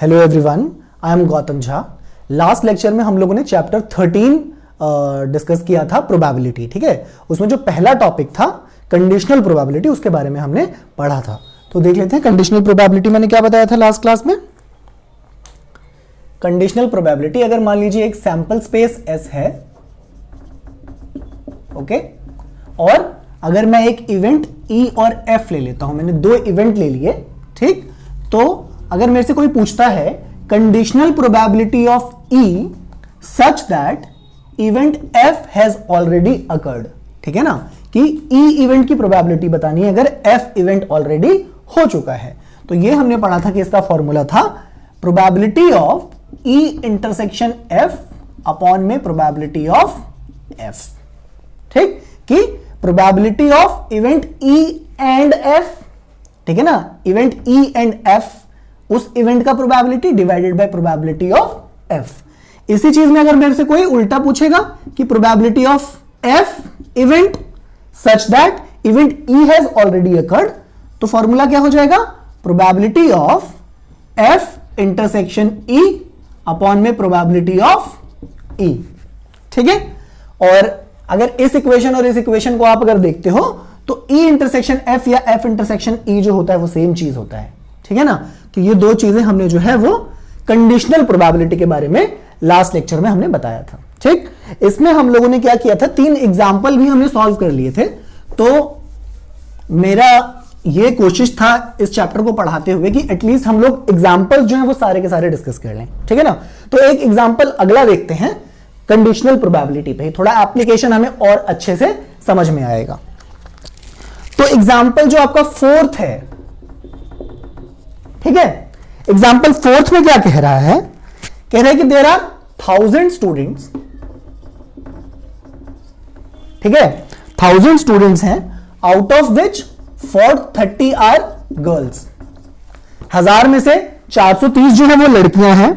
Hello everyone, I am Gautam Jha. Last lecture में हम लोगों ने चैप्टर 13 डिस्कस किया था, प्रोबेबिलिटी। ठीक है, उसमें जो पहला टॉपिक था कंडीशनल प्रोबेबिलिटी, उसके बारे में हमने पढ़ा था। तो देख लेते हैं कंडीशनल प्रोबेबिलिटी मैंने क्या बताया था लास्ट क्लास में। कंडीशनल प्रोबेबिलिटी, अगर मान लीजिए एक सैंपल स्पेस S है, ओके, और अगर मैं एक इवेंट E और F ले लेता हूं, मैंने दो इवेंट ले लिए, ठीक, तो अगर मेरे से कोई पूछता है conditional probability of E such that event F has already occurred, ठीक है ना, कि E इवेंट की प्रोबेबिलिटी बतानी है अगर F इवेंट ऑलरेडी हो चुका है। तो ये हमने पढ़ा था कि इसका फॉर्मूला था probability of E intersection F upon में प्रोबेबिलिटी ऑफ F, ठीक, कि probability of event E and F, ठीक है ना, इवेंट E एंड F, उस इवेंट का probability divided by probability of F। इसी चीज में अगर मेरे से कोई उल्टा पूछेगा कि probability of F event such that event E has already occurred, तो फॉर्मूला क्या हो जाएगा, probability of F intersection E upon में प्रोबेबिलिटी ऑफ E, ठीक है। और अगर इस इक्वेशन और इस इक्वेशन को आप अगर देखते हो तो E इंटरसेक्शन F या F इंटरसेक्शन E जो होता है वो सेम चीज होता है, ठीक है ना। तो ये दो चीजें हमने जो है वो कंडीशनल प्रोबेबिलिटी के बारे में लास्ट लेक्चर में हमने बताया था, ठीक। इसमें हम लोगों ने क्या किया था, तीन एग्जाम्पल भी हमने सॉल्व कर लिए थे। तो मेरा ये कोशिश था इस चैप्टर को पढ़ाते हुए कि एटलीस्ट हम लोग एग्जाम्पल जो है वो सारे के सारे डिस्कस कर लें, ठीक है ना। तो एक एग्जाम्पल अगला देखते हैं कंडीशनल प्रोबेबिलिटी पे, थोड़ा एप्लीकेशन हमें और अच्छे से समझ में आएगा। तो एग्जाम्पल जो आपका फोर्थ है, ठीक है, एग्जाम्पल फोर्थ में क्या कह रहा है, कह रहा है कि देयर आर 1000 स्टूडेंट्स, ठीक है, 1000 स्टूडेंट्स हैं, out of which 430 are girls. 1000 में से 430 जो है वो लड़कियां हैं।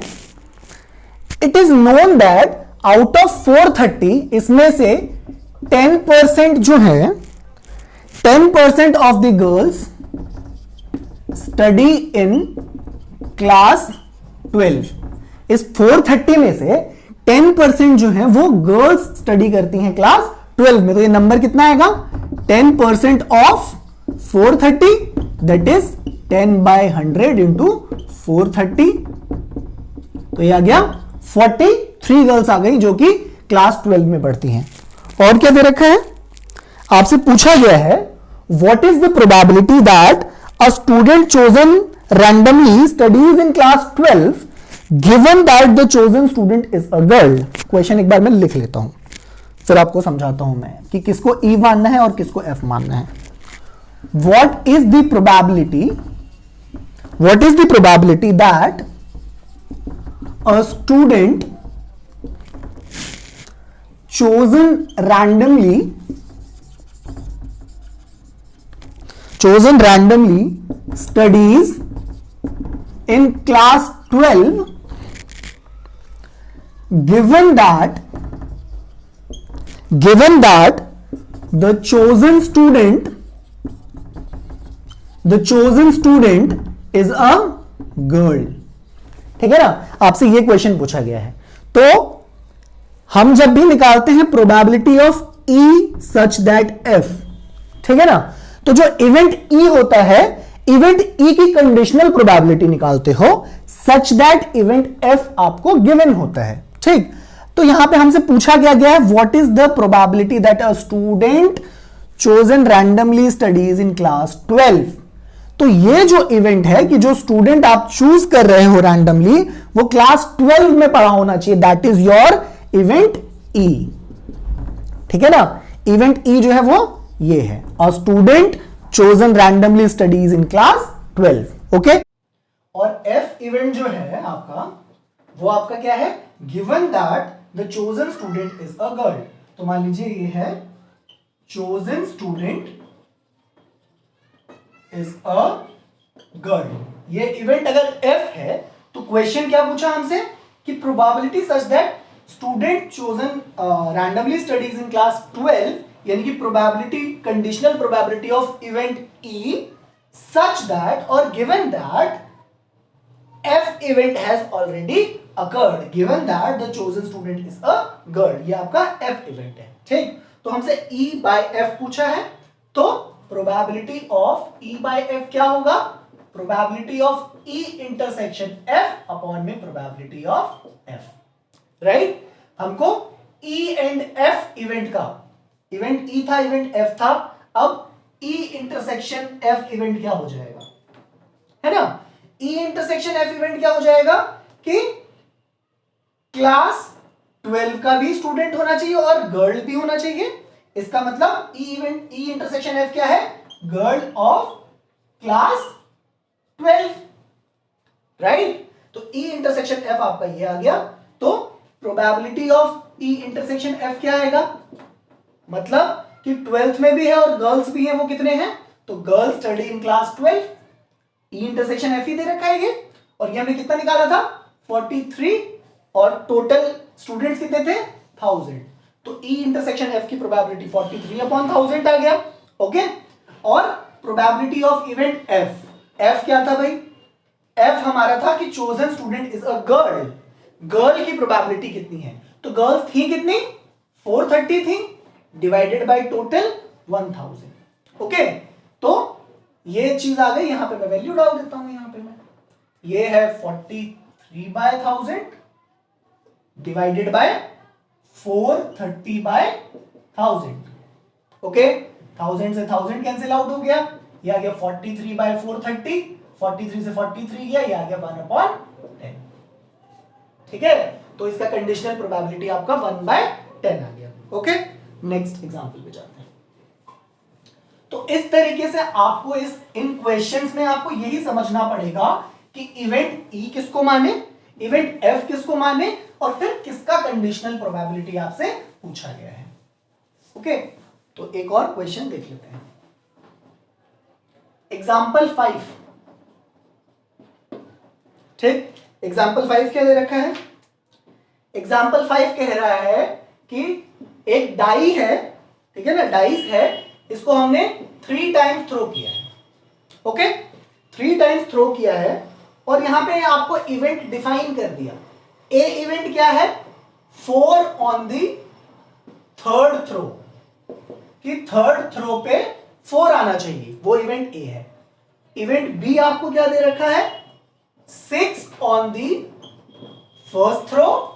It is known that out of 430 इसमें से 10% जो है, 10% of the girls study in class 12। इस 430 में से 10% जो है वो गर्ल्स स्टडी करती हैं क्लास 12 में। तो ये नंबर कितना आएगा, 10% ऑफ 430, दैट इज 10/100 इंटू 430। तो ये आ गया 43 गर्ल्स आ गई जो कि क्लास 12 में पढ़ती हैं। और क्या दे रखा है, आपसे पूछा गया है what is the probability that a student chosen randomly studies in class 12 given that the chosen student is a girl। Question एक बार मैं लिख लेता हूं, फिर आपको समझाता हूं मैं कि किसको E मानना है और किसको F मानना है। What is the probability that a student chosen randomly studies in class 12 given that the chosen student is a girl, ठीक है ना। आपसे ये क्वेश्चन पूछा गया है, तो हम जब भी निकालते हैं probability of E such that F, ठीक है ना, तो जो इवेंट E होता है, इवेंट E की कंडीशनल प्रोबेबिलिटी निकालते हो सच दैट इवेंट F आपको गिवन होता है, ठीक। तो यहां पे हमसे पूछा गया है what is the probability that a student chosen randomly studies in class 12। तो ये जो इवेंट है कि जो स्टूडेंट आप चूज कर रहे हो रैंडमली वो क्लास 12 में पढ़ा होना चाहिए, that is your event E, ठीक है ना। इवेंट E जो है वो ये है, a student chosen randomly studies in class 12, okay. और F इवेंट जो है आपका, वो आपका क्या है, given that the chosen student is a girl. तो मान लीजिए ये है chosen student is a girl. ये इवेंट अगर F है तो क्वेश्चन क्या पूछा हमसे कि probability such that student chosen randomly studies in class 12, यानी कि probability, conditional probability of event E such that और given that F event has already occurred given that the chosen student is a girl. ये आपका F event है, ठीक। तो हमसे E by F पूछा है, तो probability of E by F क्या होगा? Probability of E intersection F upon में probability of F, right? हमको E and F event का, event E था, event F था, अब E intersection F event क्या हो जाएगा, है ना? E इंटरसेक्शन F इवेंट क्या हो जाएगा कि क्लास 12 का भी स्टूडेंट होना चाहिए और गर्ल भी होना चाहिए। इसका मतलब E इंटरसेक्शन F क्या है? Girl of class 12, right? तो E इंटरसेक्शन F आपका ये आ गया। तो probability of E intersection F क्या आएगा? मतलब कि 12th में भी है और गर्ल्स भी है, वो कितने हैं? तो girls study in class 12, E intersection F ही दे रखा है ये, और ये हमने कितना निकाला था? 43, और टोटल स्टूडेंट्स कितने थे? 1000। तो E इंटरसेक्शन F की प्रोबेबिलिटी 43/1000 आ गया, ओके। और प्रोबेबिलिटी ऑफ इवेंट F क्या था भाई? F हमारा था कि chosen student is a girl. Girl की प्रोबेबिलिटी कितनी है? तो गर्ल्स थी कितनी? 430 थी, डिवाइडेड बाय टोटल 1000, ओके। तो ये चीज आ गई, यहां पे मैं वैल्यू डाल देता हूं, यहां पे मैं, ये है 43/1000 डिवाइडेड बाय 430/1000, ओके। 1000 से 1000 कैंसिल आउट हो गया, ये आ गया 43/430, 43 से 43 गया, ये आ गया 1/10, ठीक है। तो इसका कंडीशनल प्रोबेबिलिटी आपका 1/10 आ गया, ओके। नेक्स्ट एग्जांपल पे जाते हैं। तो इस तरीके से आपको इन क्वेश्चंस में आपको यही समझना पड़ेगा कि इवेंट E किसको माने, इवेंट F किसको माने, और फिर किसका कंडीशनल प्रोबेबिलिटी आपसे पूछा गया है, ओके। तो एक और क्वेश्चन देख लेते हैं। एग्जाम्पल 5, ठीक। एग्जाम्पल 5 क्या दे रखा है? एग्जाम्पल 5 कह रहा है कि एक डाई है, ठीक है ना, डाइस है, इसको हमने 3 टाइम्स थ्रो किया है, ओके। 3 टाइम्स थ्रो किया है, और यहां पे आपको इवेंट डिफाइन कर दिया। ए इवेंट क्या है? 4 ऑन द थर्ड थ्रो, कि थर्ड थ्रो पे 4 आना चाहिए, वो इवेंट ए है। इवेंट बी आपको क्या दे रखा है? 6 on the first throw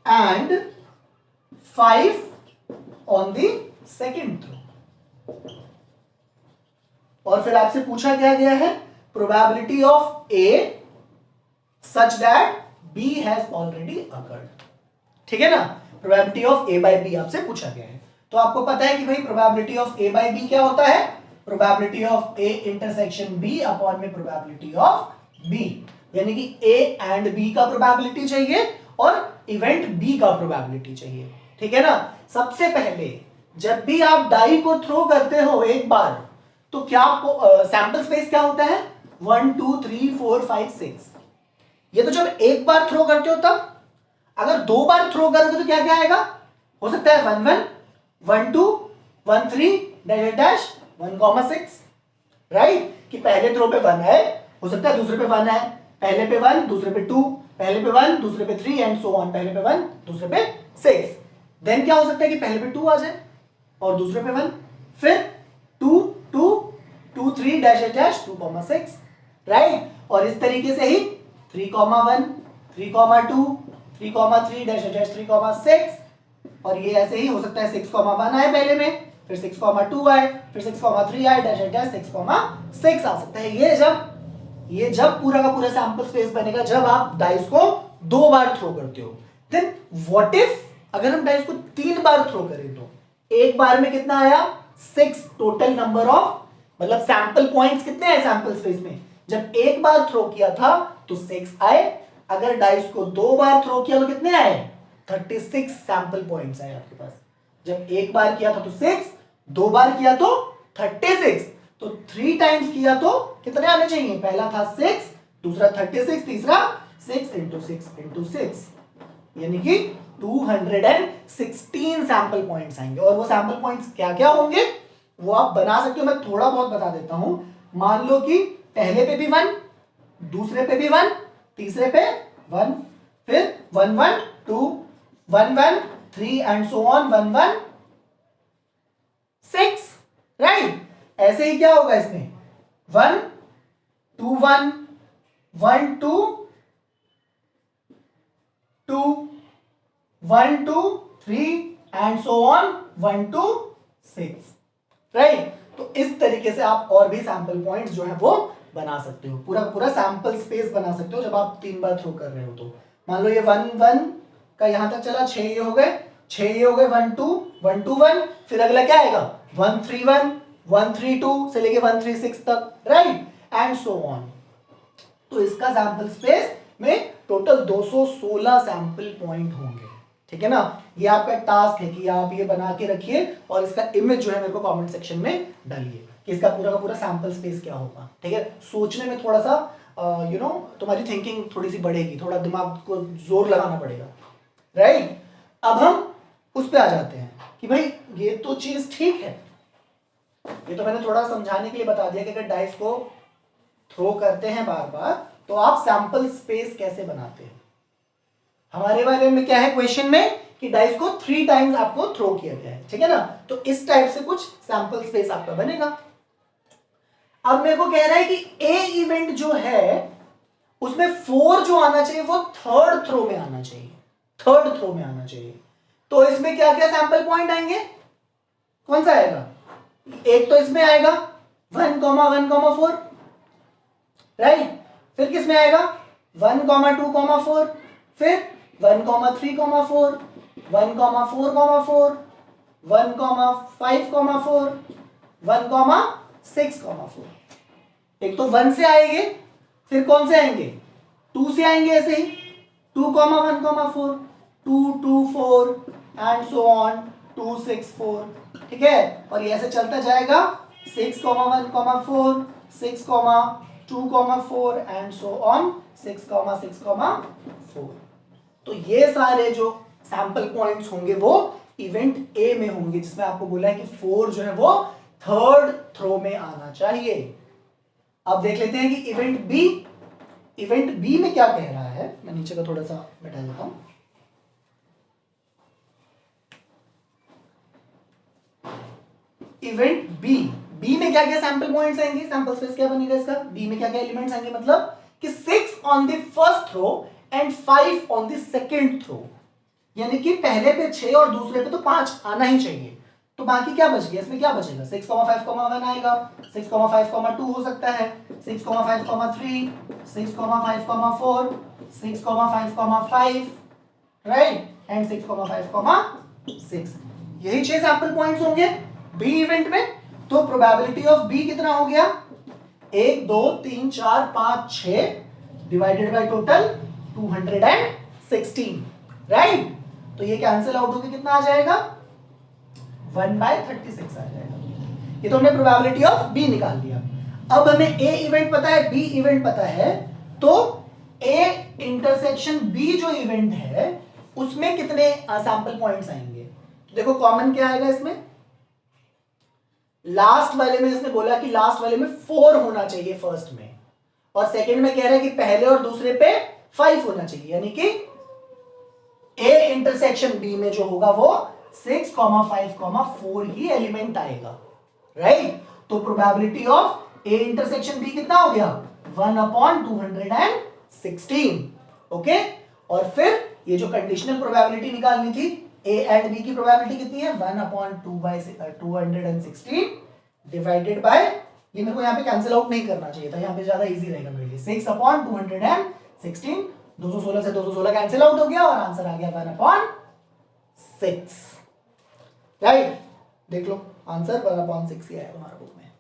and 5 on the second throw. और फिर आपसे पूछा क्या गया है? Probability of A such that B has already occurred, ठीक है ना। Probability of A by B आपसे पूछा गया है। तो आपको पता है कि भाई probability of A by B क्या होता है? Probability of A intersection B upon में प्रोबेबिलिटी ऑफ बी, यानी कि ए एंड बी का प्रोबेबिलिटी चाहिए और इवेंट बी का प्रोबेबिलिटी चाहिए, ठीक है ना। सबसे पहले जब भी आप डाई को थ्रो करते हो एक बार, तो क्या आपको सैंपल स्पेस क्या होता है? 1 2 3 4 5 6। ये तो जब एक बार थ्रो करते हो तब। अगर 2 बार थ्रो करोगे तो क्या क्या आएगा? हो सकता है 1 1 1 2 1 3 डैश डैश 1,6, राइट। कि पहले थ्रो पे 1 है, हो सकता है दूसरे पे 1 है, पहले पे 1 दूसरे पे 2, पहले पे 1 दूसरे पे 3 एंड सो ऑन, पहले पे 1 दूसरे पे 6। देन क्या हो सकता है कि पहले पे 2 आ जाए और दूसरे पे 1, फिर 2 2 2 3 डैश डैश 2,6, राइट। और इस तरीके से ही 3,1 3,2 3,3 डैश डैश 3,6, और ये ऐसे ही हो सकता है 6,1 आए पहले में, फिर 6,2 आए, फिर 6,3 आए डैश डैश 6,6 आ सकता है। ये जब पूरा का पूरा सैंपल स्पेस बनेगा जब आप डाइस को 2 बार थ्रो करते हो। देन व्हाट इफ अगर हम डाइस को 3 बार थ्रो करें तो एक बार में कितना आया? 6 टोटल नंबर ऑफ, मतलब सैंपल पॉइंट्स कितने आए सैंपल स्पेस में? जब एक बार थ्रो किया था तो 6 आए, अगर डाइस को 2 बार थ्रो किया तो कितने आए? 36 सैंपल पॉइंट्स आए आपके पास। जब एक बार किया था तो 6, 2 बार किया तो 36, तो 3 टाइम्स किया तो कितने आने चाहिए? पहला था 6, दूसरा 36, तीसरा 6 इंटू 6 इंटू 6, यानी कि 216 सैंपल पॉइंट्स आएंगे। और वो सैंपल पॉइंट्स क्या क्या होंगे वो आप बना सकते हो, मैं थोड़ा बहुत बता देता हूं। मान लो कि पहले पे भी 1, दूसरे पे भी 1, तीसरे पे 1, फिर 1 1 2 1 1 3 एंड सो ऑन 1 1 6, राइट। ऐसे ही क्या होगा इसमें 1 2 1 1 2 2 1 2 3 एंड सो ऑन 1 2 6, राइट। तो इस तरीके से आप और भी सैंपल पॉइंट्स जो है वो बना सकते हो, पूरा पूरा सैंपल स्पेस बना सकते हो जब आप 3 बार थ्रो कर रहे हो। तो मान लो ये 1 1 का यहां तक चला, 6 ये हो गए, 6 ये हो गए 1 2 1 2 1, फिर अगला क्या आएगा 1 3 1 1 3 2 से लेके 1 3 6 तक, राइट, एंड सो ऑन। तो इसका सैंपल स्पेस में टोटल 216 सैंपल पॉइंट होंगे, ठीक है ना। ये आपका टास्क है कि आप ये बना के रखिए और इसका इमेज जो है मेरे को कमेंट सेक्शन में डालिए कि इसका पूरा का पूरा सैंपल स्पेस क्या होगा, ठीक है। सोचने में थोड़ा सा तुम्हारी थिंकिंग थोड़ी सी बढ़ेगी, थोड़ा दिमाग को जोर लगाना पड़ेगा, राइट। अब हम उस पे आ जाते हैं कि भाई ये तो चीज ठीक है, ये तो मैंने थोड़ा समझाने के लिए बता दिया कि अगर डाइस को थ्रो करते हैं बार बार तो आप सैंपल स्पेस कैसे बनाते हैं। हमारे बारे में क्या है क्वेश्चन में कि डाइस को 3 टाइम्स आपको थ्रो किया गया है, ठीक है ना। तो इस टाइप से कुछ सैंपल स्पेस आपका बनेगा। अब मेरे को कह रहा है कि ए इवेंट जो है उसमें 4 जो आना चाहिए वो थर्ड थ्रो में आना चाहिए, थर्ड थ्रो में आना चाहिए। तो इसमें क्या क्या सैंपल पॉइंट आएंगे, कौन सा आएगा, एक तो इसमें आएगा 1 1 4, राइट। फिर किस में आएगा 1 2 4, फिर 1 3 4 1 4 4 1 5 4 1 6 4। एक तो 1 से आएंगे, फिर कौन से आएंगे 2 से आएंगे, ऐसे ही 2 1 4 2 2 4 एंड सो ऑन 2 6 4, ठीक है। और ये ऐसे चलता जाएगा 6 1 4 6 2 4 एंड सो ऑन 6 6 4। तो ये सारे जो सैंपल पॉइंट्स होंगे वो इवेंट ए में होंगे, जिसमें आपको बोला है कि 4 जो है वो थर्ड थ्रो में आना चाहिए। अब देख लेते हैं कि इवेंट बी में क्या कह रहा है। मैं नीचे का थोड़ा सा बैठा देता हूं। इवेंट बी में क्या क्या सैंपल पॉइंट्स आएंगे, सैंपल स्पेस क्या बनेगा इसका, बी में क्या क्या एलिमेंट्स आएंगे, मतलब कि 6 on the first throw and 5 on the second throw, यानी कि पहले पे 6 और दूसरे पे तो 5 आना ही चाहिए। तो बाकी क्या बच गया, इसमें क्या बचेगा 6 5 1 आएगा, 6 5 2 हो सकता है, 6 5 3, 6 5 4, 6 5 5, राइट, एंड 6 5 6। यही 6 सैंपल पॉइंट्स होंगे बी इवेंट में। तो प्रोबेबिलिटी ऑफ बी कितना हो गया 1 2 3 4 5 6 डिवाइडेड बाय टोटल 216, राइट। तो ये कैंसिल आउट होकर कितना आ जाएगा 1/36 आ जाएगा। ये तो हमने प्रोबेबिलिटी ऑफ बी निकाल लिया। अब हमें ए इवेंट पता है, बी इवेंट पता है, तो ए इंटरसेक्शन बी जो इवेंट है उसमें कितने सैंपल पॉइंट्स आएंगे। तो देखो कॉमन क्या आएगा इसमें, लास्ट वाले में इसने बोला कि लास्ट वाले में 4 होना चाहिए फर्स्ट में, और सेकंड में कह रहा है कि पहले और दूसरे पे 5 होना चाहिए, यानी कि ए इंटरसेक्शन बी में जो होगा वो 6 5 4 ही एलिमेंट आएगा, राइट। तो probability of A intersection B कितना हो गया 1/216, ओके। और फिर ये जो कंडीशनल प्रोबेबिलिटी निकालनी थी ए एंड बी की प्रोबेबिलिटी कितनी है 1/216 डिवाइडेड बाय, ये मेरे को यहाँ पे कैंसिल आउट नहीं करना चाहिए था, यहाँ पे ज्यादा इजी रहेगा मेरे लिए, 6/216, 216 से 216 कैंसिल आउट हो गया और आंसर आ गया 1/6, राइट। देख लो आंसर 1/6 ही आया तुम्हारा बुक में,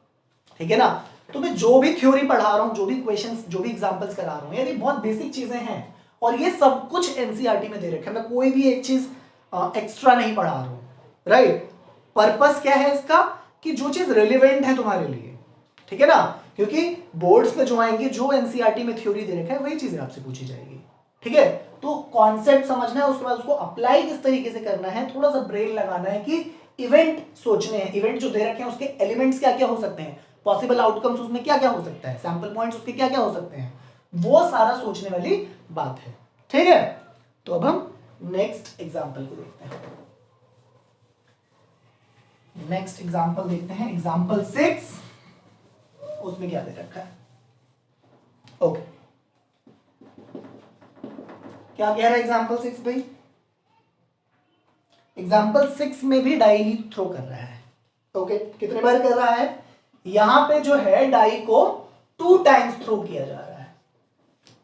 ठीक है ना। तो मैं जो भी थ्योरी पढ़ा रहा हूं, जो भी क्वेश्चंस, जो भी एग्जांपल्स करा रहा हूं, यार ये बहुत बेसिक चीजें हैं और ये सब कुछ एनसीईआरटी में दे रखा है। मैं कोई भी एक चीज एक्स्ट्रा नहीं पढ़ा रहा हूं, राइट। पर्पस क्या है इसका कि जो चीज रिलेवेंट है तुम्हारे लिए, ठीक है ना, क्योंकि बोर्ड्स पे जो आएंगे, जो एनसीईआरटी में थ्योरी दे रखा है वही चीजें आपसे पूछी जाएगी, ठीक है। तो कॉन्सेप्ट समझना है, उसके बाद उसको अप्लाई किस तरीके से करना है, थोड़ा सा ब्रेन लगाना है कि इवेंट सोचने हैं, इवेंट जो दे रखे हैं उसके एलिमेंट्स क्या क्या हो सकते हैं, पॉसिबल आउटकम्स उसमें क्या क्या हो सकता है, सैंपल पॉइंट्स उसके क्या क्या हो सकते हैं, वो सारा सोचने वाली बात है। ठीक है, तो अब हम नेक्स्ट एग्जांपल को देखते हैं। नेक्स्ट एग्जांपल देखते हैं, एग्जांपल 6। उसमें क्या दे रखा है, ओके क्या कह रहा है एग्जांपल 6 भाई? एग्जांपल 6 में भी डाई ही थ्रो कर रहा है। ओके कितने बार कर रहा है? यहां पे जो है डाई को 2 टाइम्स थ्रो किया जा रहा है,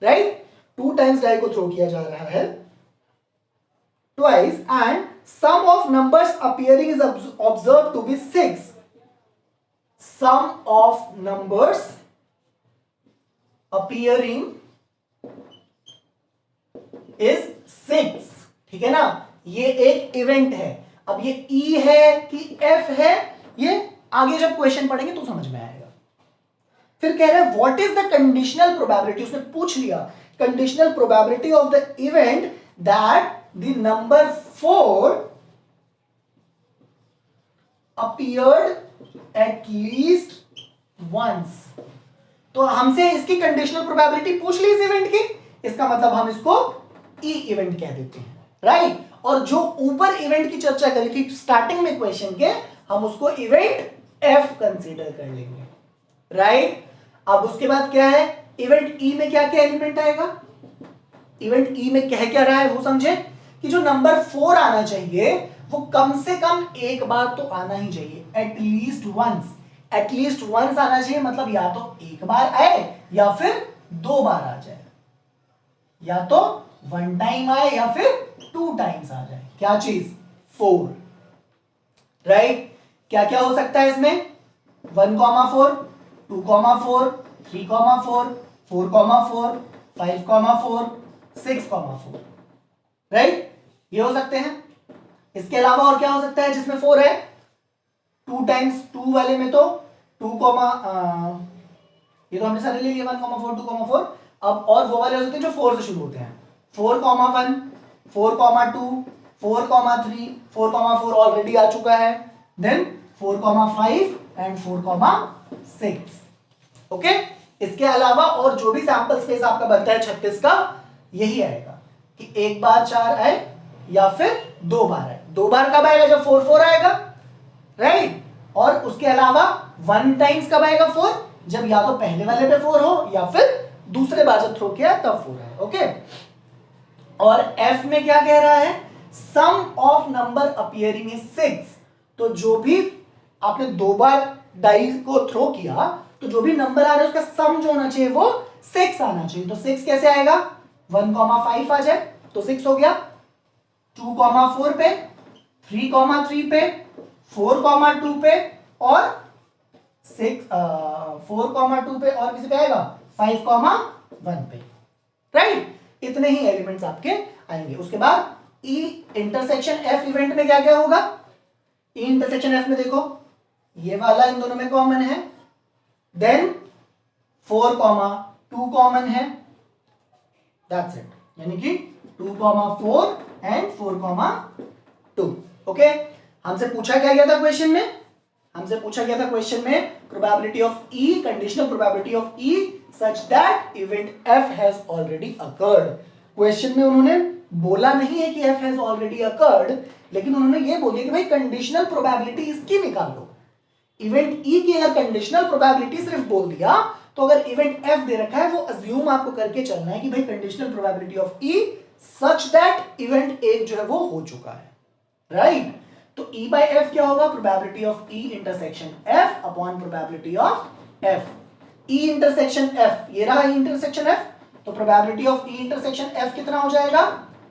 राइट? 2 टाइम्स डाई को थ्रो किया जा रहा है, twice, and sum of numbers appearing is observe to be 6। Sum of numbers appearing is 6। ठीक है ना, ये एक इवेंट है। अब ये ई है कि एफ है, ये आगे जब क्वेश्चन पढ़ेंगे तो समझ में आएगा। फिर कह रहा है what is the conditional probability, उसने पूछ लिया conditional probability of the event that the number 4 appeared at least once. तो हमसे इसकी कंडीशनल प्रोबेबिलिटी पूछ ली इस इवेंट की, इसका मतलब हम इसको ई इवेंट कह देते हैं, राइट? और जो ऊपर इवेंट की चर्चा करी थी स्टार्टिंग में क्वेश्चन के, हम उसको इवेंट एफ कंसीडर कर लेंगे, राइट? अब उसके बाद क्या है, इवेंट ई में क्या क्या एलिमेंट आएगा? इवेंट ई में कह क्या रहा है वो समझे, कि जो नंबर 4 आना चाहिए वो कम से कम एक बार तो आना ही चाहिए, एटलीस्ट वंस। एटलीस्ट वंस आना चाहिए मतलब या तो एक बार आए या फिर 2 बार आ जाए, या तो 1 टाइम आए या फिर 2 टाइम्स आ जाए। क्या चीज? 4, राइट? क्या क्या हो सकता है इसमें? 1,4, 2,4, 3,4, 4,4, 5,4, 6,4, राइट? ये हो सकते हैं। इसके अलावा और क्या हो सकता है जिसमें 4 है? 2 टाइम्स, 2 वाले में तो 2, ये तो हमने सारे ले लिए 1,4, 2,4। अब और वो वाले हो सकते हैं जो 4 से शुरू होते हैं, 4,1, 4,2, 4,3, 4,4 ऑलरेडी आ चुका है, देन 4,5 एंड 4,6। ओके, इसके अलावा और जो भी सैंपल स्पेस आपका बनता है 36 का, यही आएगा कि एक बार 4 आए या फिर 2 बार आए। 2 बार कब आएगा? जब 4 4 आएगा, राइट? और उसके अलावा 1 टाइम्स कब आएगा 4? जब या तो पहले वाले पे 4 हो या फिर दूसरे बार जब थ्रो किया तब 4 आए। ओके, और एफ में क्या कह रहा है? सम ऑफ नंबर अपीयरिंग इज 6। तो जो भी आपने 2 बार डाई को थ्रो किया तो जो भी नंबर आ रहा है उसका सम जो होना चाहिए वो 6 आना चाहिए। तो 6 कैसे आएगा? 1,5 आ जाए तो 6 हो गया, 2,4 पे, 3,3 पे, 4,2 पे और 4,2 पे और किसी पे आएगा 5,1 पे, राइट? इतने ही एलिमेंट्स आपके आएंगे। उसके बाद ई इंटरसेक्शन एफ इवेंट में क्या क्या होगा? ई इंटरसेक्शन एफ में देखो ये वाला इन दोनों में कॉमन है, देन 4,2 कॉमन है, दैट्स इट। यानी कि 2,4 एंड 4,2। ओके, हमसे पूछा क्या गया था क्वेश्चन में? हमसे पूछा गया था क्वेश्चन में probability of E, conditional probability of E such that event F has already occurred. Question में उन्होंने बोला नहीं है कि एफ हैज ऑलरेडी अकर्ड, लेकिन उन्होंने ये बोली कि भाई कंडीशनल प्रोबेबिलिटी इसकी निकालो। इवेंट ई की अगर कंडीशनल प्रोबेबिलिटी सिर्फ बोल दिया तो अगर इवेंट एफ दे रखा है वो अज्यूम आपको करके चलना है कि भाई conditional probability of E such that event A जो है वो हो चुका है, राइट? तो E बाय एफ क्या होगा? Probability of E intersection F upon probability of F। E intersection F, ये रहा E इंटरसेक्शन F, तो probability of E intersection F कितना हो जाएगा?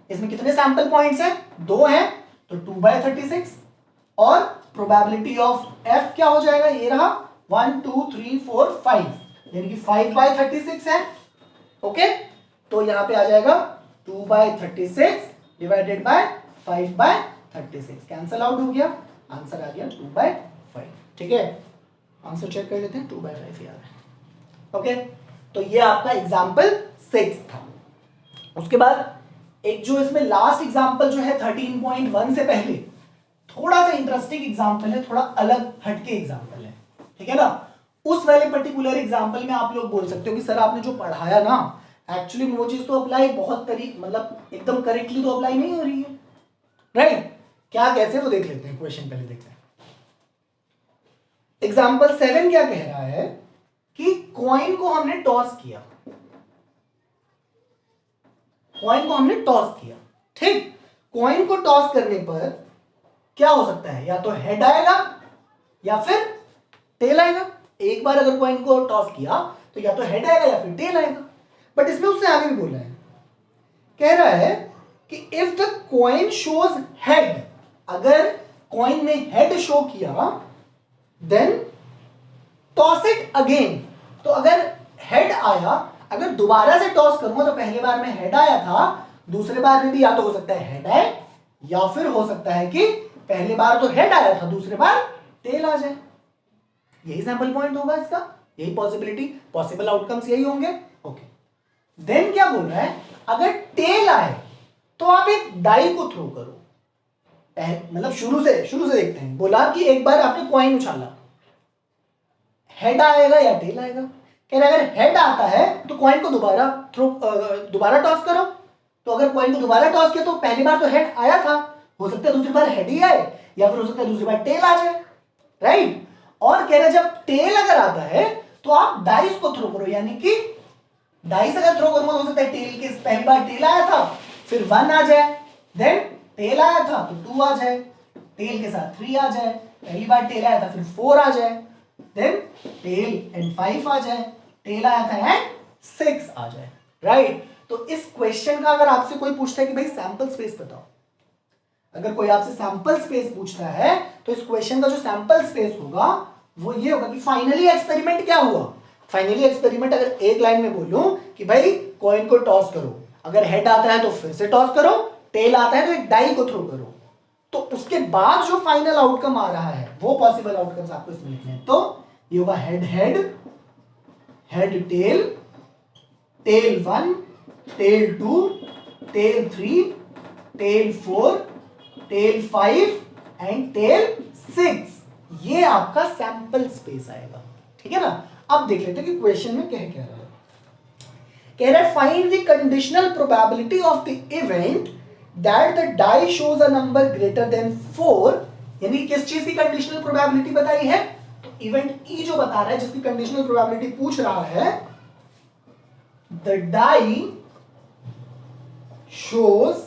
इसमें कितने सैंपल पॉइंट्स हैं? 2 हैं, तो 2/36। और प्रोबेबिलिटी ऑफ F क्या हो जाएगा? ये रहा 1 2 3 4 5, यानी कि 5/36 है। ओके, तो यहां पे आ जाएगा 2/36 डिवाइडेड बाय 5/36, कैंसल आउट हो गया, आंसर आ गया 2/5। ठीक है, आंसर चेक कर लेते हैं, 2/5 ही आ रहा है। ओके, तो ये आपका एग्जाम्पल 6 था। उसके बाद एक जो इसमें लास्ट एग्जाम्पल जो है 13.1 से पहले थोड़ा सा इंटरेस्टिंग एग्जाम्पल है, थोड़ा अलग हटके एग्जाम्पल है, ठीक है ना? उस वाले पर्टिकुलर एग्जाम्पल में आप लोग बोल सकते हो कि सर आपने जो पढ़ाया ना एक्चुअली वो चीज तो अप्लाई बहुत मतलब एकदम करेक्टली तो अप्लाई नहीं हो रही है, राइट? क्या कैसे वो देख लेते हैं, क्वेश्चन पहले देखते हैं। एग्जाम्पल 7 क्या कह रहा है कि कॉइन को हमने टॉस किया, कॉइन को हमने टॉस किया, ठीक? कॉइन को टॉस करने पर क्या हो सकता है, या तो हेड आएगा या फिर टेल आएगा। एक बार अगर कॉइन को टॉस किया तो या तो हेड आएगा या फिर टेल आएगा। बट इसमें उससे आगे भी बोला है, कह रहा है कि if the coin shows head, अगर कॉइन ने हेड शो किया देन टॉस इट अगेन। तो अगर हेड आया, अगर दोबारा से टॉस करूंगा तो पहली बार में हेड आया था, दूसरे बार में भी या तो हो सकता है हेड आए या फिर हो सकता है कि पहली बार तो हेड आया था दूसरे बार टेल आ जाए। यही सैंपल पॉइंट होगा इसका, यही पॉसिबिलिटी, पॉसिबल आउटकम्स यही होंगे। ओके, देन क्या बोल रहा है, अगर टेल आए तो आप एक डाई को थ्रो करो। मतलब शुरू से देखते हैं। बोला कि एक बार आपने कॉइन उछाला, हेड आएगा या टेल आएगा। कह रहे अगर हेड आता है तो कॉइन को दोबारा टॉस करो। तो अगर कॉइन को दोबारा टॉस किया तो पहली बार तो हेड आया था, हो सकता है दूसरी बार हेड ही आए या फिर हो सकता है दूसरी बार टेल आ जाए, राइट? और कह रहे जब टेल अगर आता है तो आप डाइस को थ्रो करो, यानी कि डाइस अगर थ्रो करूंगा तो हो सकता है टेल के पहली बार टेल आया था फिर 1 आ जाए, देन टेल आया था तो 2 आ जाए, टेल के साथ 3 आ जाए, पहली बार टेल आया था फिर 4 आ जाए, देन टेल एंड 5 आ जाए, टेल आया था एंड 6 आ जाए, राइट? तो इस क्वेश्चन का अगर आपसे कोई पूछता है कि भाई सैंपल स्पेस बताओ, अगर कोई आपसे सैंपल स्पेस पूछता है तो इस क्वेश्चन का जो सैंपल स्पेस होगा वो ये होगा कि फाइनली एक्सपेरिमेंट क्या हुआ। फाइनली एक्सपेरिमेंट अगर एक लाइन में बोलूं कि भाई कॉइन को टॉस करो, अगर हेड आता है तो फिर से टॉस करो, टेल आता है तो एक डाई को थ्रो करो, तो उसके बाद जो फाइनल आउटकम आ रहा है वो पॉसिबल आउटकम्स आपको इसमें लिखने हैं। तो ये होगा head head, head tail, tail 1, tail 2, tail 3, tail 4, tail 5 and tail 6। ये आपका सैंपल स्पेस आएगा, ठीक है ना? अब देख लेते हैं कि क्वेश्चन में क्या रहा है। कह रहा है find the conditional probability of the event that the die shows a number greater than 4। यानी किस चीज की कंडीशनल प्रोबेबिलिटी बताई है? तो इवेंट ई जो बता रहा है, जिसकी कंडीशनल प्रोबेबिलिटी पूछ रहा है, the die shows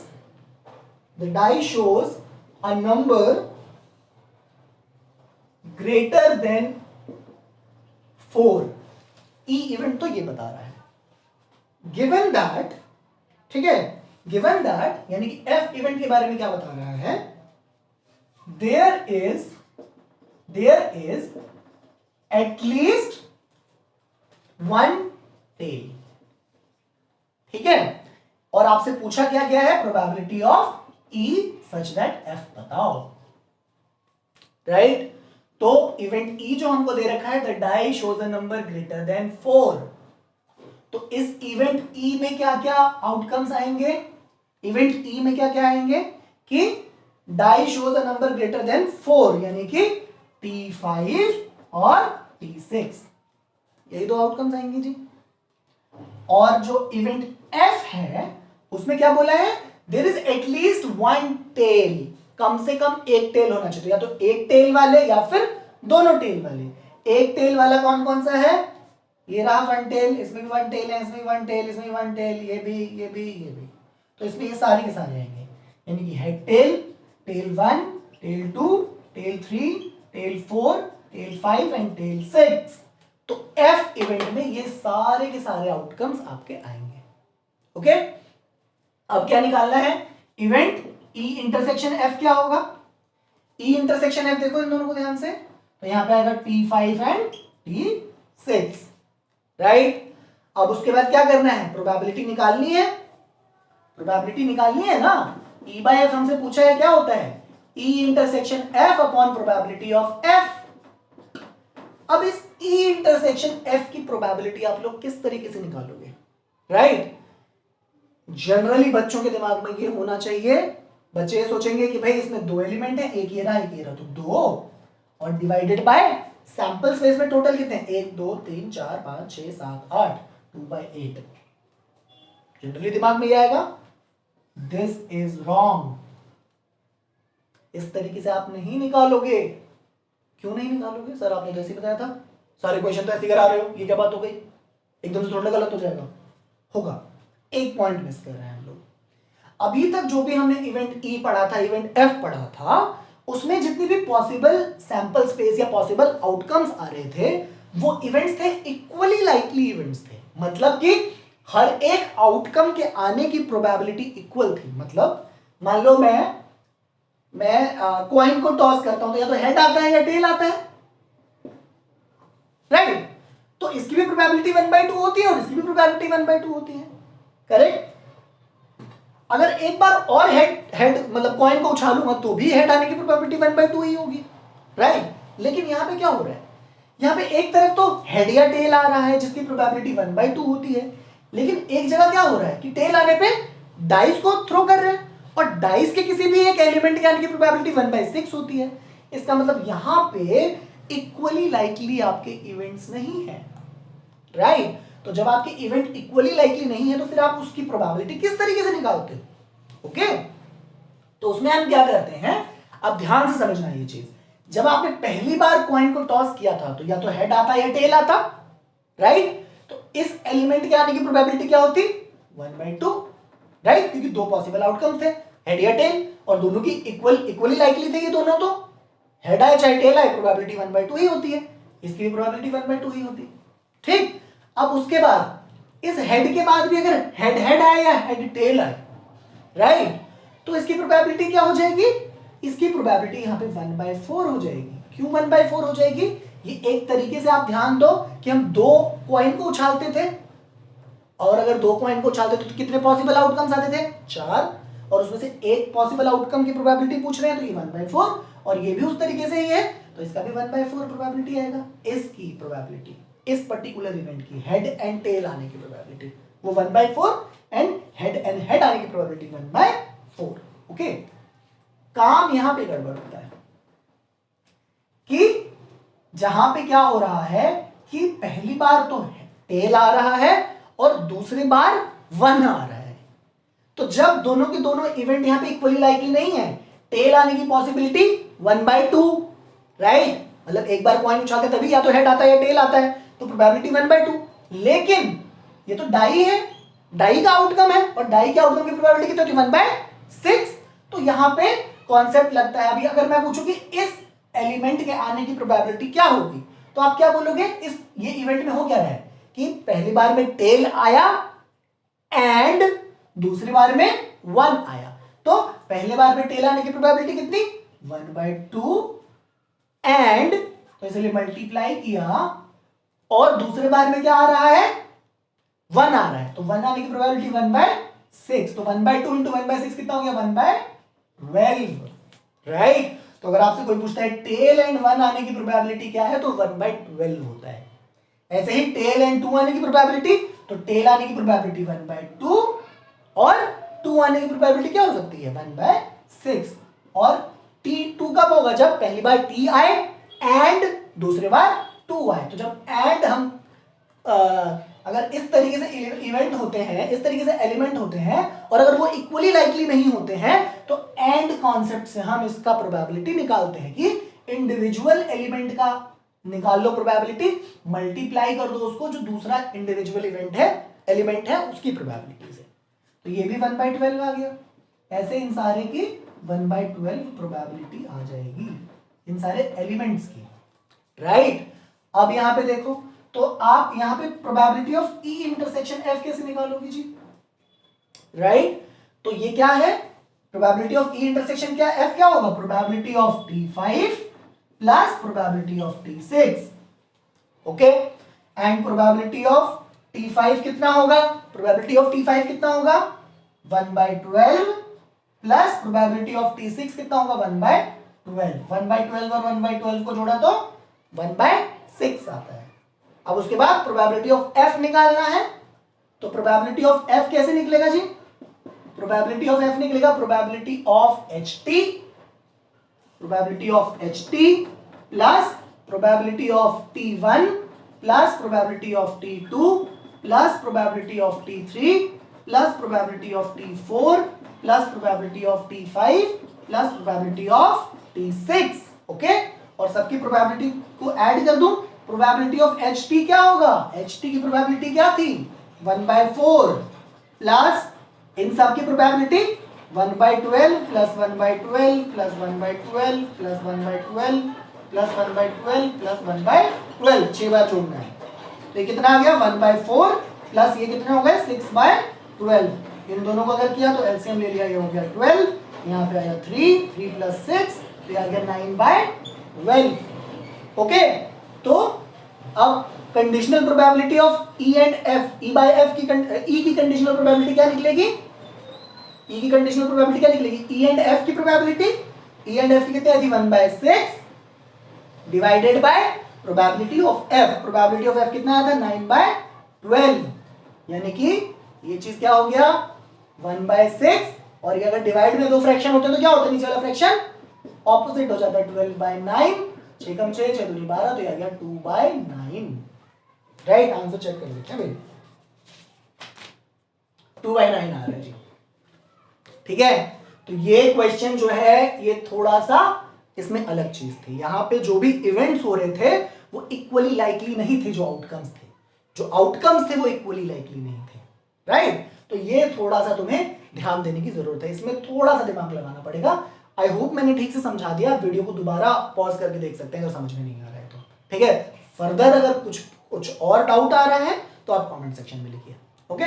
a number greater than 4। E event तो ये बता रहा है, गिवन दैट, ठीक है, गिवन दैट यानी कि एफ इवेंट के बारे में क्या बता रहा है, देयर इज एटलीस्ट 1 टेल, ठीक है? और आपसे पूछा क्या गया है, probability of E such that F बताओ, राइट? तो इवेंट ई जो हमको दे रखा है, the die shows a number greater than 4। तो इस इवेंट ई में क्या क्या आउटकम्स आएंगे? इवेंट ई में क्या क्या आएंगे कि die shows a number greater than 4, यानी कि T5 और T6, यही दो आउटकम्स आएंगे जी। और जो इवेंट एफ है उसमें क्या बोला है, देयर इज एटलीस्ट 1 टेल, कम से कम एक टेल होना चाहिए, या तो एक टेल वाले या फिर दोनों टेल वाले। एक टेल वाला कौन कौन सा है, ये रहा 1 टेल, इसमें भी 1 टेल है, इसमें भी 1 टेल, इसमें भी 1 टेल, ये भी, तो इसमें ये सारे के सारे आएंगे, यानी कि head tail, tail 1, tail 2, tail 3, tail 4, tail 5 and tail 6। तो एफ इवेंट में ये सारे के सारे आउटकम्स आपके आएंगे, ओके? अब क्या निकालना है, इवेंट ई इंटरसेक्शन एफ क्या होगा? ई इंटरसेक्शन एफ देखो इन दोनों को ध्यान से, तो यहां पे आएगा T5 एंड T6, राइट? अब उसके बाद क्या करना है, प्रोबेबिलिटी निकालनी है, प्रोबेबिलिटी निकालनी है ना। ई बाय एफ हमसे पूछा है, क्या होता है, E intersection F upon probability of F. अब इस ई इंटरसेक्शन एफ की प्रोबेबिलिटी आप लोग किस तरीके से निकालोगे, राइट? जनरली बच्चों के दिमाग में ये होना चाहिए, बच्चे ये सोचेंगे कि भाई इसमें 2 एलिमेंट है, एक ये रहा एक ये रहा, तो 2 और डिवाइडेड बाय सैंपल स्पेस में टोटल कितने हैं? 1 2 3 4 5 6 7 8, 2/8। जनरली दिमाग में ये आएगा दिस इज रॉन्ग। इस तरीके से आप नहीं निकालोगे। क्यों नहीं निकालोगे सर? आपने जैसे बताया था सारे क्वेश्चन तो ऐसे करा रहे हो, ये क्या बात हो गई? एकदम से थोड़ा गलत हो जाएगा। होगा, एक पॉइंट मिस कर रहे हैं हम लोग। अभी तक जो भी हमने इवेंट ई पढ़ा था, इवेंट एफ पढ़ा था, उसमें जितनी भी पॉसिबल सैंपल स्पेस या पॉसिबल आउटकम्स आ रहे थे वो इवेंट्स थे इक्वली लाइकली इवेंट्स थे। मतलब कि हर एक आउटकम के आने की प्रोबेबिलिटी इक्वल थी। मतलब मान लो मैं कॉइन को टॉस करता हूं तो या तो हेड आता है या टेल आता है, राइट? तो इसकी भी प्रोबेबिलिटी 1/2 होती है और इसकी भी प्रोबेबिलिटी 1/2 होती है, करेक्ट? अगर एक बार और हेड मतलब कॉइन को उछालूंगा तो भी हेड आने की प्रोबेबिलिटी 1/2 ही होगी, राइट? लेकिन यहां पे क्या हो रहा है? यहां पे एक तरफ तो हेड या टेल आ रहा है जिसकी प्रोबेबिलिटी 1/2 होती है, लेकिन एक जगह क्या हो रहा है कि टेल आने पे डाइस को थ्रो कर रहे हैं और डाइस के किसी भी एक एलिमेंट के आने की प्रोबेबिलिटी 1/6 होती है। इसका मतलब यहां पे इक्वली लाइकली आपके इवेंट्स नहीं है, राइट? तो जब आपके इवेंट इक्वली लाइकली नहीं है तो फिर आप उसकी प्रोबेबिलिटी किस तरीके से निकालते हो? ओके, तो उसमें हम क्या करते हैं, अब ध्यान से समझना ये चीज। जब आपने पहली बार कॉइन को टॉस किया था तो या तो हेड आता या टेल आता, राइट? तो इस एलिमेंट के आने की प्रोबेबिलिटी क्या होती? 1/2, राइट? क्योंकि दो पॉसिबल आउटकम्स थे, हेड या टेल, और दोनों की इक्वली लाइकली थे ये दोनों, तो हेड आए चाहे टेल आए प्रोबेबिलिटी 1/2 ही होती है, इसकी भी प्रोबेबिलिटी 1/2 ही होती है, ठीक? अब उसके बाद इस हेड के बाद भी अगर हेड आए या हेड टेल आए, राइट, तो इसकी प्रोबेबिलिटी क्या हो जाएगी? इसकी प्रोबेबिलिटी यहां पे 1/4 हो जाएगी। क्यों 1/4 हो जाएगी? ये एक तरीके से आप ध्यान दो कि हम दो कॉइन को उछालते थे और अगर दो कॉइन को उछालते थे तो कितने पॉसिबल आउटकम्स आते थे? 4, और उसमें से एक पॉसिबल आउटकम की प्रोबेबिलिटी पूछ रहे हैं तो ये 1/4, और ये भी उस तरीके से ही है तो इसका भी 1/4 प्रोबेबिलिटी आएगा। इसकी प्रोबेबिलिटी, इस पर्टिकुलर इवेंट की हेड एंड टेल आने की प्रोबेबिलिटी वो 1/4 एंड हेड आने की प्रोबेबिलिटी 1/4। ओके, काम यहां पे गड़बड़ होता है कि जहां पे क्या हो रहा है कि पहली बार तो टेल आ रहा है और दूसरी बार 1 आ रहा है। तो जब दोनों के दोनों इवेंट यहां पे इक्वली लाइकली नहीं है, टेल आने की पॉसिबिलिटी 1/2, राइट? मतलब एक बार कॉइन उछालते तभी या तो हेड आता है या टेल आता है, तो प्रोबेबिलिटी 1/2। लेकिन ये तो डाई है, डाई का आउटकम है, और डाई के आउटकम की प्रोबेबिलिटी कितनी होती है? 1/6। तो यहां पे कॉन्सेप्ट लगता है। अभी अगर मैं पूछूं कि इस एलिमेंट के आने की प्रोबेबिलिटी क्या होगी, तो आप क्या बोलोगे? ये इवेंट में हो क्या रहा है कि पहली बार में टेल आया एंड दूसरी बार में 1 आया, तो पहले बार में टेल आने की प्रोबेबिलिटी कितनी? 1/2, एंड तो इसलिए मल्टीप्लाई किया और दूसरे बार में क्या आ रहा है? 1 आ रहा है, तो 1 आने की प्रोबेबिलिटी 1/6, तो 1/2 इंटू 1/6 कितना हो गया? 1/12, राइट? तो अगर आपसे कोई पूछता है टेल एंड 1 आने की प्रोबेबिलिटी क्या है, तो 1/12 होता है। ऐसे ही टेल एंड 2 आने की प्रोबेबिलिटी, तो टेल आने की प्रोबेबिलिटी 1/2 और 2 आने की प्रोबेबिलिटी क्या हो सकती है? 1/6। और T2 कब होगा? जब पहली बार T आए एंड दूसरी बार 2 आए। तो जब एंड हम अगर इस तरीके से इवेंट होते हैं, इस तरीके से एलिमेंट होते हैं और अगर वो इक्वली लाइकली नहीं होते हैं, तो एंड कॉन्सेप्ट से हम इसका प्रोबेबिलिटी निकालते हैं कि इंडिविजुअल एलिमेंट का निकाल लो प्रोबेबिलिटी, मल्टीप्लाई कर दो उसको जो दूसरा इंडिविजुअल इवेंट है, एलिमेंट है, उसकी प्रोबेबिलिटी से, तो ये भी 1/12 आ गया। ऐसे इन सारे की 1/12 प्रोबेबिलिटी आ जाएगी, इन सारे एलिमेंट्स की, राइट? अब यहां पे देखो, तो आप यहां पे probability of E intersection F कैसे निकालोगे जी? राइट? तो ये क्या है? प्रोबेबिलिटी ऑफ ई इंटरसेक्शन क्या? एफ क्या होगा? Probability of T5 plus probability of T6, okay? And probability of T5 कितना होगा? प्रोबेबिलिटी ऑफ T5 कितना होगा? 1/12 प्लस प्रोबेबिलिटी ऑफ T6 कितना होगा? 1/12। 1/12 और 1/12 को जोड़ा तो 1/6 आता है। अब उसके बाद प्रोबेबिलिटी ऑफ एफ निकालना है, तो प्रोबेबिलिटी ऑफ एफ कैसे निकलेगा जी? प्रोबेबिलिटी ऑफ एफ निकलेगा probability of HT plus probability of T1 plus probability of T2 plus probability of T3 plus probability of T4 plus probability of T5 plus probability of T6। Okay, और सबकी probability को add कर दूं, probability of HT क्या होगा, HT की probability क्या थी 1/4 प्लस इन सब की probability 1/12 plus 1/12 plus 1/12 plus 1/12 plus 1/12 plus 1/12, 6 बार जोड़ना है। तो ये कितना आ गया 1/4 प्लस ये कितने हो गए 6/12। इन दोनों को अगर किया तो एलसीएम ले लिया, ये हो गया 12, यहाँ पे आया 3 प्लस 6, तो ये आ गया 9/12। ओके, तो अब conditional probability of E and F, E by F की E की कंडीशनल प्रोबेबिलिटी क्या निकलेगी, E की कंडीशनल प्रोबेबिलिटी क्या निकलेगी, E एंड F की प्रोबेबिलिटी, E एंड F की कितनी थी 1/6 divided by probability of F, probability of F कितना आया था 9/12, यानी कि ये चीज क्या हो गया 1/6, और ये अगर डिवाइड में दो फ्रैक्शन होते हैं तो क्या होता है, नीचे वाला फ्रैक्शन ऑपोजिट हो जाता है, 12/9, 6 कम 6 6 दूनी 12, तो ये आ गया 2/9। राइट आंसर चेक कर लेते हैं भाई, 2/9 आ रहा है जी। ठीक है, तो ये क्वेश्चन जो है ये थोड़ा सा इसमें अलग चीज थी, यहां पे जो भी इवेंट्स हो रहे थे वो इक्वली लाइकली नहीं थे, जो आउटकम्स थे वो इक्वली लाइकली नहीं थे। राइट, तो ये थोड़ा सा तुम्हें ध्यान देने की जरूरत है, इसमें थोड़ा सा दिमाग लगाना पड़ेगा। आई होप मैंने ठीक से समझा दिया, वीडियो को दोबारा पॉज करके देख सकते हैं अगर समझ में नहीं आ रहा है तो। ठीक है, फर्दर अगर कुछ और डाउट आ रहा है तो आप कमेंट सेक्शन में लिखिए। ओके,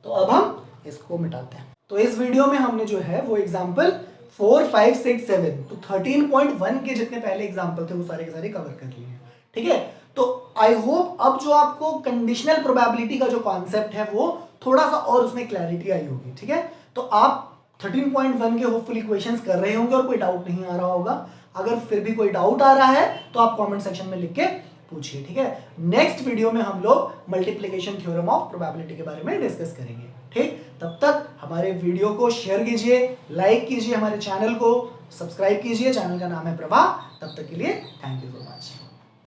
तो अब हम इसको मिटाते हैं। तो इस वीडियो में हमने जो है वो एग्जाम्पल 4, 5, 6, 7 तो 13.1 के जितने पहले एग्जाम्पल थे वो सारे के सारे कवर कर लिए हैं। ठीक है, तो आई होप अब जो आपको कंडीशनल प्रोबेबिलिटी का जो कॉन्सेप्ट है वो थोड़ा सा और उसमें क्लैरिटी आई होगी। ठीक है, तो आप 13.1 के होपफुली क्वेश्चंस कर रहे होंगे और कोई डाउट नहीं आ रहा होगा। अगर फिर भी कोई डाउट आ रहा है तो आप कमेंट सेक्शन में लिख के पूछिए। ठीक है, नेक्स्ट वीडियो में हम लोग मल्टीप्लिकेशन थ्योरम ऑफ प्रोबेबिलिटी के बारे में डिस्कस करेंगे। ठीक, तब तक हमारे वीडियो को शेयर कीजिए, लाइक कीजिए, हमारे चैनल को सब्सक्राइब कीजिए, चैनल का नाम है प्रभा। तब तक के लिए थैंक यू सो मच।